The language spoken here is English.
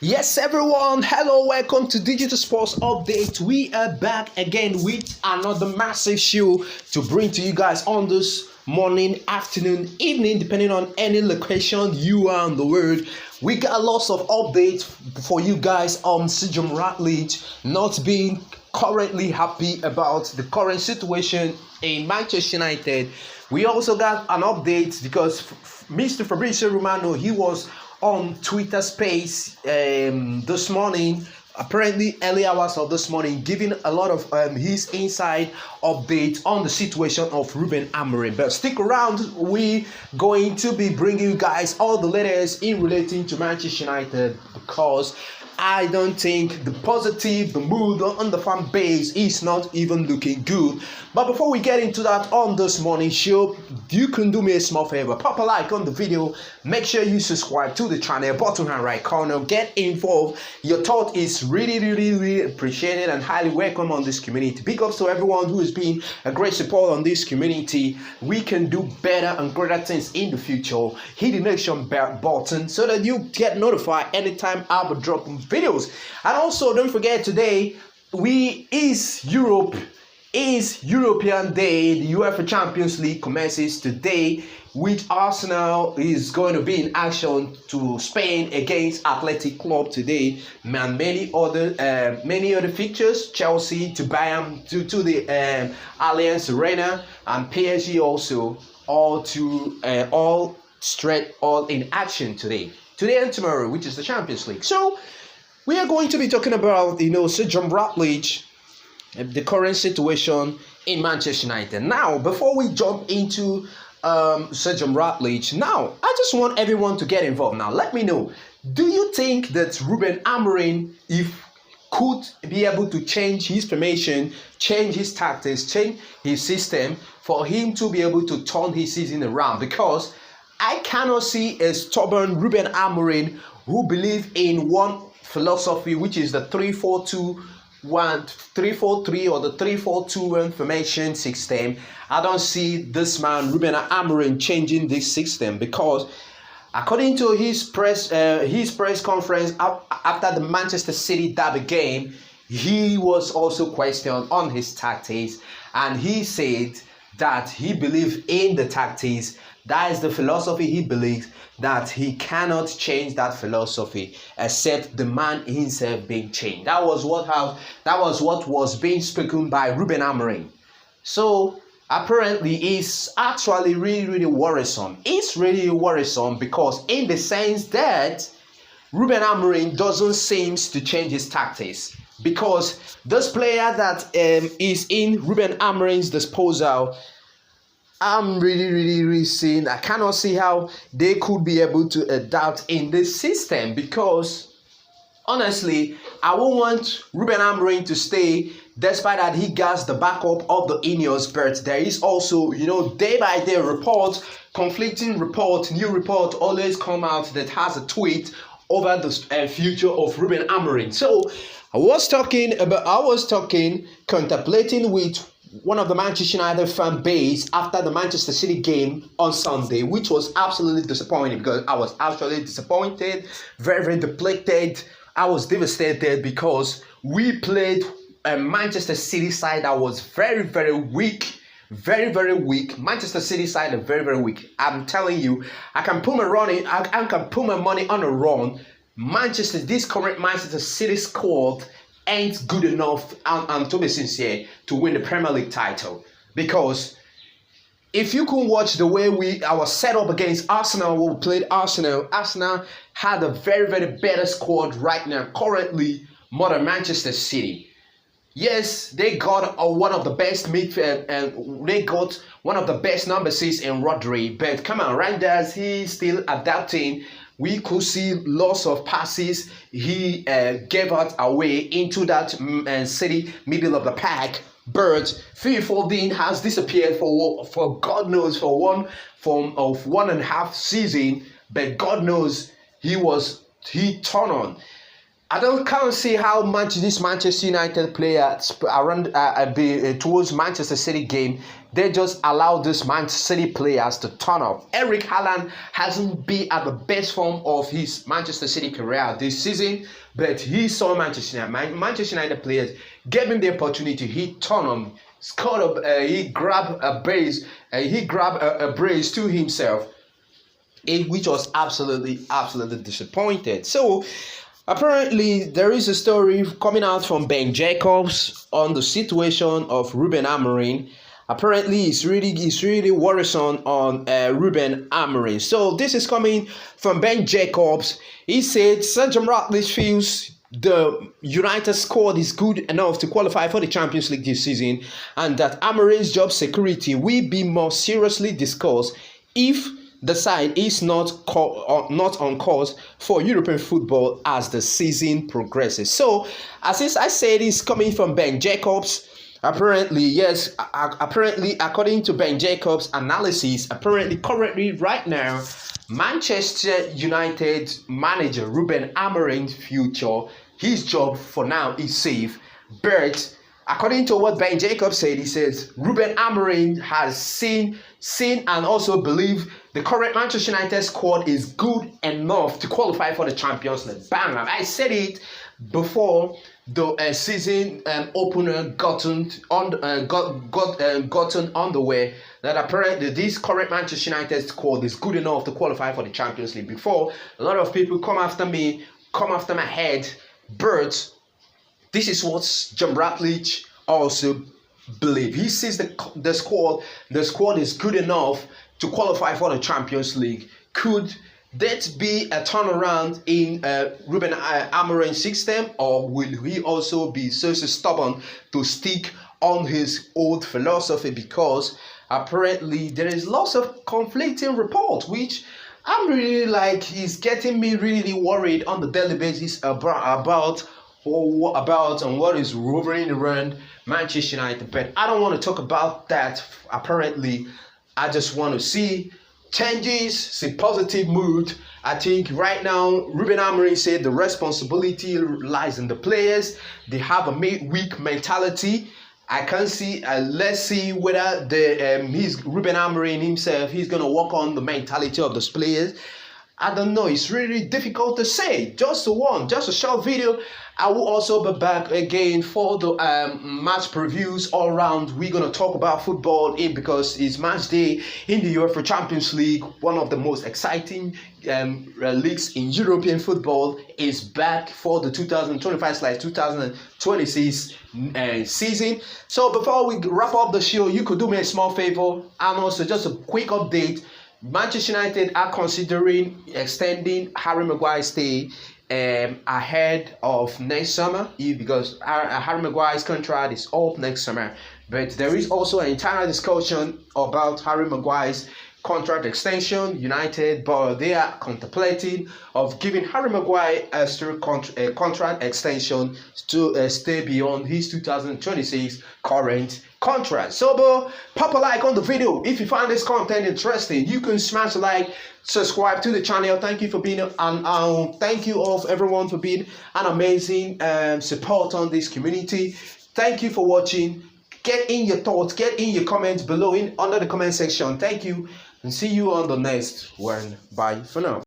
Yes, everyone. Hello, welcome to Digital Sports Update. We are back again with another massive show to bring to you guys on this morning, afternoon, evening, depending on any location you are in the world. We got lots of updates for you guys on Sejum Ratledge not being currently happy about the current situation in Manchester United. We also got an update because Mr. Fabrizio Romano, he was on Twitter Space this morning, apparently early hours of this morning, giving a lot of his inside update on the situation of Ruben Amorim. But stick around, we going to be bringing you guys all the latest in relating to Manchester United, because I don't think the mood on the fan base is not even looking good. But before we get into that on this morning show, you can do me a small favor. Pop a like on the video. Make sure you subscribe to the channel. Bottom hand right corner. Get involved. Your thought is really appreciated and highly welcome on this community. Big ups to everyone who has been a great support on this community. We can do better and greater things in the future. Hit the notification button so that you get notified anytime I will drop videos. And also don't forget, today is European Day. The UEFA Champions League commences today, which Arsenal is going to be in action to Spain against Athletic Club today, and many other fixtures. Chelsea to Bayern to the Allianz Arena, and PSG also, all in action today and tomorrow, which is the Champions League. So we are going to be talking about Sejum Ratledge, the current situation in Manchester United. Now, before we jump into Sejum Ratledge, now I just want everyone to get involved. Now, let me know, do you think that Ruben Amorim could be able to change his formation, change his tactics, change his system for him to be able to turn his season around? Because I cannot see a stubborn Ruben Amorim who believes in one philosophy, which is the 3-4-2-1, 3-4-3 or the 3-4-2-1 formation system. I don't see this man Ruben Amorim changing this system, because according to his press conference after the Manchester City derby game, he was also questioned on his tactics, and he said that he believes in the tactics. That is the philosophy he believes, that he cannot change that philosophy except the man himself being changed. That was what was being spoken by Ruben Amorim. So apparently it's actually really worrisome. It's really worrisome, because in the sense that Ruben Amorim doesn't seem to change his tactics, because this player that is in Ruben Amorim's disposal, I'm really seeing, I cannot see how they could be able to adapt in this system, because honestly, I won't want Ruben Amorim to stay, despite that he gets the backup of the Ineos. But there is also, day by day reports, conflicting reports, new report always come out that has a tweet over the future of Ruben Amorim. So I was contemplating with one of the Manchester United fan base after the Manchester City game on Sunday, which was absolutely disappointing, because I was actually disappointed, very depleted. I was devastated because we played a Manchester City side that was very weak, very weak. Manchester City side are very weak. I'm telling you, I can put my money on a run. This current Manchester City squad ain't good enough, and to be sincere, to win the Premier League title. Because if you can watch the way our setup against Arsenal, when we played Arsenal had a very better squad right now, currently, more than Manchester City. Yes, they got one of the best midfield, and they got one of the best number 6 in Rodri. But come on, Rangers, he's still adapting. We could see lots of passes he gave out away into that City middle of the pack. But Phil Foden has disappeared for God knows, for 1.5 season. But God knows he turned on. can't see how much this Manchester United player around towards Manchester City game. They just allow this Manchester City players to turn up. Eric Haaland hasn't been at the best form of his Manchester City career this season, but he saw Manchester United players gave him the opportunity. He turned on, scored up, he grabbed a brace to himself, which was absolutely disappointed. So apparently, there is a story coming out from Ben Jacobs on the situation of Ruben Amorim. Apparently, it's really worrisome on Ruben Amorim. So this is coming from Ben Jacobs. He said Sir Jim Ratcliffe feels the United squad is good enough to qualify for the Champions League this season, and that Amorim's job security will be more seriously discussed if the side is not on course for European football as the season progresses. So, as I said, it's coming from Ben Jacobs. Apparently, yes, apparently, according to Ben Jacobs' analysis, currently, right now, Manchester United manager Ruben Amorim's future, his job for now is safe. But according to what Ben Jacobs said, he says Ruben Amorim has seen and also believe the current Manchester United squad is good enough to qualify for the Champions League. Bang! I said it before the season opener gotten underway, that apparently this current Manchester United squad is good enough to qualify for the Champions League. Before, a lot of people come after my head, but this is what Jim Ratcliffe also believe. He sees the squad is good enough to qualify for the Champions League. Could that be a turnaround in Ruben Amorim's system, or will he also be so stubborn to stick on his old philosophy? Because apparently there is lots of conflicting reports, which I'm really is getting me really worried on the daily basis about what is rovering around Manchester United. But I don't want to talk about that. Apparently, I just want to see changes, see positive mood. I think right now, Ruben Amorim said the responsibility lies in the players. They have a weak mentality. I can't see. Let's see whether Ruben Amorim himself, he's gonna work on the mentality of those players. I don't know. It's really difficult to say. Just a short video. I will also be back again for the match previews all around. We're gonna talk about football because it's match day in the UEFA Champions League. One of the most exciting leagues in European football is back for the 2025/2026 season. So before we wrap up the show, you could do me a small favor, and also just a quick update. Manchester United are considering extending Harry Maguire's stay ahead of next summer, because Harry Maguire's contract is up next summer. But there is also an entire discussion about Harry Maguire's contract extension. United, but they are contemplating of giving Harry Maguire a contract extension to stay beyond his 2026 current contract. So, pop a like on the video if you find this content interesting. You can smash a like, subscribe to the channel. Thank you for being thank you all everyone for being an amazing support on this community. Thank you for watching. Get in your thoughts, get in your comments below under the comment section. Thank you, and see you on the next one. Bye for now.